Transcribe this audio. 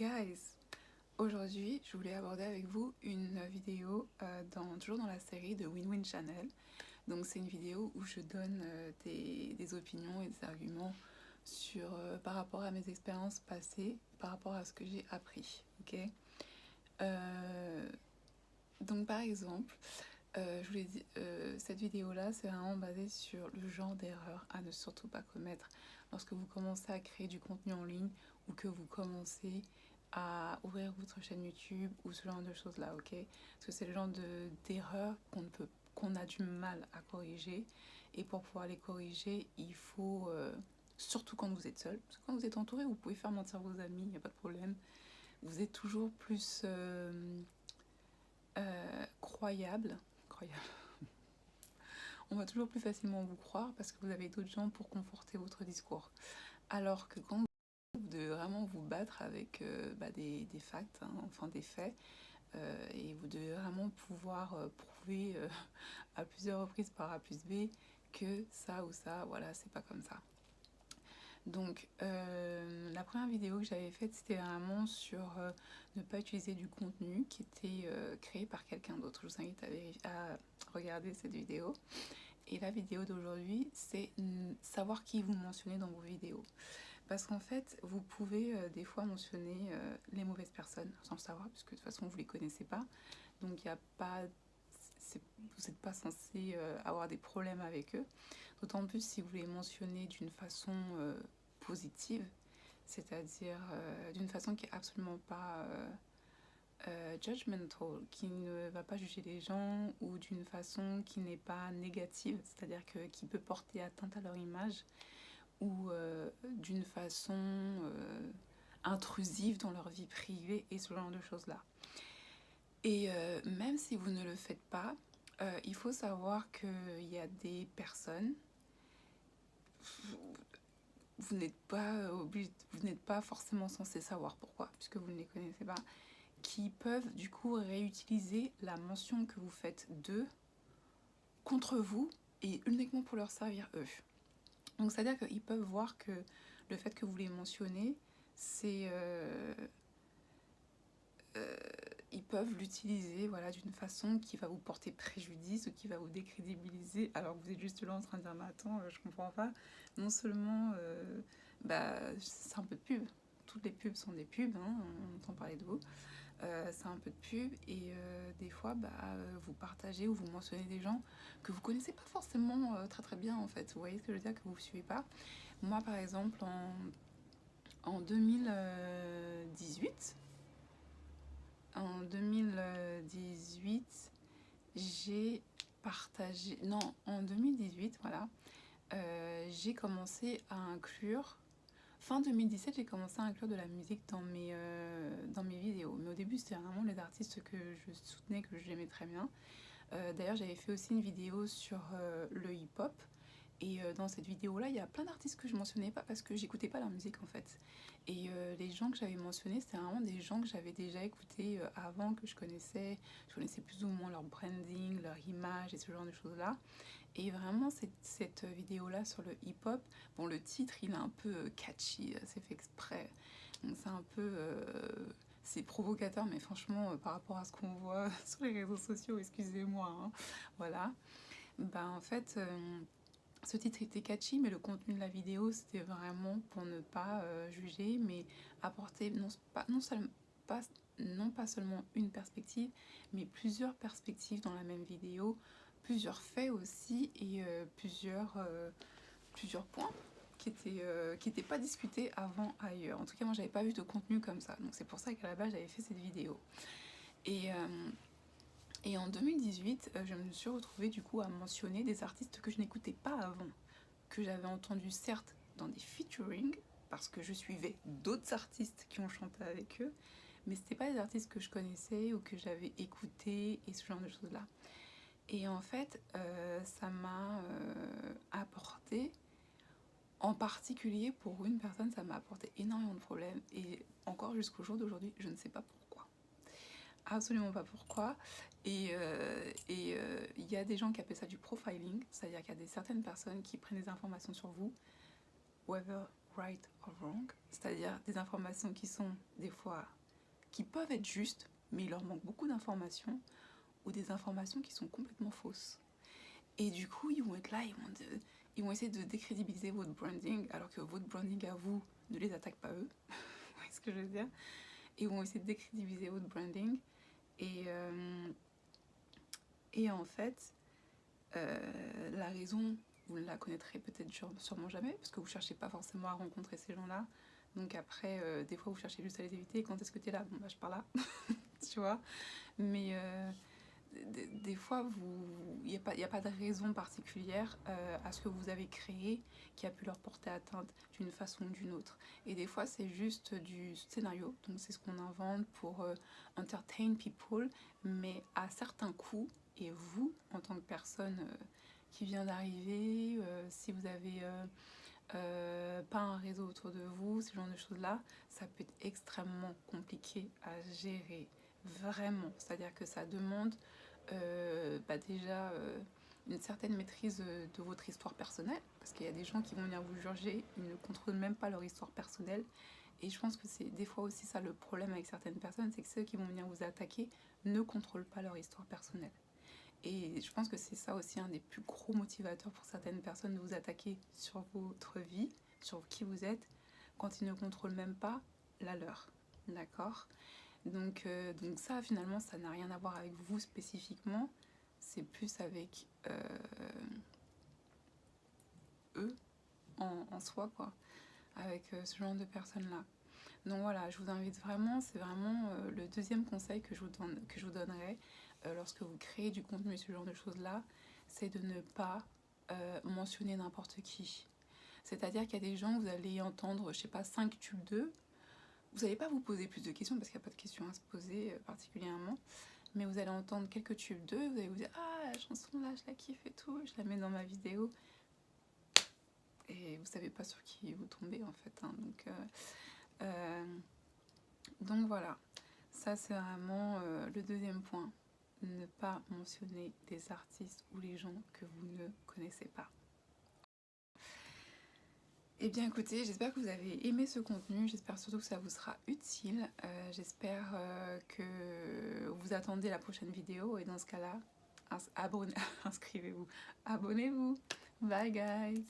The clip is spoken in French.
Guys, aujourd'hui je voulais aborder avec vous une vidéo toujours dans la série de Win-Win Channel. Donc c'est une vidéo où je donne des opinions et des arguments par rapport à mes expériences passées, par rapport à ce que j'ai appris. Ok. Donc par exemple, je vous l'ai dit, cette vidéo-là, c'est vraiment basé sur le genre d'erreur à ne surtout pas commettre lorsque vous commencez à créer du contenu en ligne ou que vous commencez à ouvrir votre chaîne YouTube ou ce genre de choses-là, ok? Parce que c'est le genre d'erreurs qu'on a du mal à corriger. Et pour pouvoir les corriger, il faut, surtout quand vous êtes seul, parce que quand vous êtes entouré, vous pouvez faire mentir vos amis, il n'y a pas de problème. Vous êtes toujours plus croyable. On va toujours plus facilement vous croire parce que vous avez d'autres gens pour conforter votre discours. Alors que quand vous devez vraiment vous battre avec des facts, hein, enfin des faits, et vous devez vraiment pouvoir prouver à plusieurs reprises par A plus B que ça ou ça, voilà, c'est pas comme ça. Donc la première vidéo que j'avais faite, c'était vraiment sur ne pas utiliser du contenu qui était créé par quelqu'un d'autre. Je vous invite à regarder cette vidéo. Et la vidéo d'aujourd'hui, c'est savoir qui vous mentionnez dans vos vidéos. Parce qu'en fait, vous pouvez des fois mentionner les mauvaises personnes sans le savoir, puisque de toute façon, vous ne les connaissez pas. Donc, il n'y a pas, vous n'êtes pas censé avoir des problèmes avec eux. D'autant plus si vous les mentionnez d'une façon positive, c'est-à-dire d'une façon qui n'est absolument pas judgmental, qui ne va pas juger les gens, ou d'une façon qui n'est pas négative, c'est-à-dire qui peut porter atteinte à leur image, ou d'une façon intrusive dans leur vie privée et ce genre de choses-là. Et même si vous ne le faites pas, il faut savoir qu'il y a des personnes, vous n'êtes pas forcément censé savoir pourquoi, puisque vous ne les connaissez pas, qui peuvent du coup réutiliser la mention que vous faites d'eux contre vous et uniquement pour leur servir eux. Donc c'est-à-dire qu'ils peuvent voir que le fait que vous les mentionnez, c'est ils peuvent l'utiliser, voilà, d'une façon qui va vous porter préjudice ou qui va vous décrédibiliser, alors que vous êtes juste là en train de dire mais attends, je comprends pas. Non seulement c'est un peu de pub, toutes les pubs sont des pubs, hein, on entend parler de vous. C'est un peu de pub et des fois vous partagez ou vous mentionnez des gens que vous connaissez pas forcément très très bien en fait. Vous voyez ce que je veux dire, que vous ne suivez pas. Moi par exemple en 2018, j'ai partagé, non, en 2018 voilà, j'ai commencé à inclure. Fin 2017, j'ai commencé à inclure de la musique dans mes vidéos. Mais au début, c'était vraiment les artistes que je soutenais, que j'aimais très bien. D'ailleurs, j'avais fait aussi une vidéo sur le hip-hop. Et dans cette vidéo-là, il y a plein d'artistes que je mentionnais pas parce que j'écoutais pas leur musique en fait. Et les gens que j'avais mentionnés, c'était vraiment des gens que j'avais déjà écoutés avant, que je connaissais. Je connaissais plus ou moins leur branding, leur image et ce genre de choses-là. Et vraiment, cette vidéo-là sur le hip-hop, bon, le titre, il est un peu catchy, c'est fait exprès. Donc c'est un peu... c'est provocateur, mais franchement, par rapport à ce qu'on voit sur les réseaux sociaux, excusez-moi, hein, voilà. En fait, ce titre était catchy, mais le contenu de la vidéo, c'était vraiment pour ne pas juger, mais apporter non pas seulement une perspective, mais plusieurs perspectives dans la même vidéo, plusieurs faits aussi et plusieurs points qui étaient pas discutés avant ailleurs. En tout cas, moi, j'avais pas vu de contenu comme ça. Donc c'est pour ça qu'à la base, j'avais fait cette vidéo. Et en 2018, je me suis retrouvée du coup à mentionner des artistes que je n'écoutais pas avant, que j'avais entendus certes dans des featuring, parce que je suivais d'autres artistes qui ont chanté avec eux, mais c'était pas des artistes que je connaissais ou que j'avais écoutés et ce genre de choses-là. Et en fait, ça m'a apporté, en particulier pour une personne, ça m'a apporté énormément de problèmes. Et encore jusqu'au jour d'aujourd'hui, je ne sais pas pourquoi. Absolument pas pourquoi. Et il y a des gens qui appellent ça du profiling, c'est-à-dire qu'il y a certaines personnes qui prennent des informations sur vous, whether right or wrong, c'est-à-dire des informations qui sont des fois, qui peuvent être justes, mais il leur manque beaucoup d'informations, ou des informations qui sont complètement fausses. Et du coup, ils vont être là, ils vont essayer de décrédibiliser votre branding, alors que votre branding à vous ne les attaque pas eux. Vous voyez ce que je veux dire? Ils vont essayer de décrédibiliser votre branding. Et en fait, la raison, vous ne la connaîtrez peut-être sûrement jamais, parce que vous ne cherchez pas forcément à rencontrer ces gens-là. Donc après, des fois, vous cherchez juste à les éviter. Quand est-ce que tu es là? Bon, bah, je pars là. Tu vois? Mais des fois, il n'y a pas de raison particulière à ce que vous avez créé qui a pu leur porter atteinte d'une façon ou d'une autre. Et des fois, c'est juste du scénario. Donc, c'est ce qu'on invente pour entertain people, mais à certains coups. Et vous, en tant que personne qui vient d'arriver, si vous avez pas un réseau autour de vous, ce genre de choses-là, ça peut être extrêmement compliqué à gérer. Vraiment. C'est-à-dire que ça demande déjà une certaine maîtrise de votre histoire personnelle, parce qu'il y a des gens qui vont venir vous juger, ils ne contrôlent même pas leur histoire personnelle. Et je pense que c'est des fois aussi ça le problème avec certaines personnes, c'est que ceux qui vont venir vous attaquer ne contrôlent pas leur histoire personnelle. Et je pense que c'est ça aussi un des plus gros motivateurs pour certaines personnes de vous attaquer sur votre vie, sur qui vous êtes, quand ils ne contrôlent même pas la leur. D'accord? Donc ça, finalement, ça n'a rien à voir avec vous spécifiquement. C'est plus avec eux en soi, quoi. Avec ce genre de personnes-là. Donc voilà, je vous invite vraiment, c'est vraiment le deuxième conseil que je vous donnerai lorsque vous créez du contenu et ce genre de choses-là, c'est de ne pas mentionner n'importe qui. C'est-à-dire qu'il y a des gens, vous allez entendre, je sais pas, 5 tubes d'eux, vous n'allez pas vous poser plus de questions parce qu'il n'y a pas de questions à se poser particulièrement, mais vous allez entendre quelques tubes d'eux, vous allez vous dire ah la chanson là je la kiffe et tout, je la mets dans ma vidéo et vous savez pas sur qui vous tombez en fait, hein. Donc voilà, ça c'est vraiment le deuxième point, ne pas mentionner des artistes ou les gens que vous ne connaissez pas. Eh bien écoutez, j'espère que vous avez aimé ce contenu, j'espère surtout que ça vous sera utile, j'espère que vous attendez la prochaine vidéo et dans ce cas-là, inscrivez-vous, abonnez-vous, bye guys.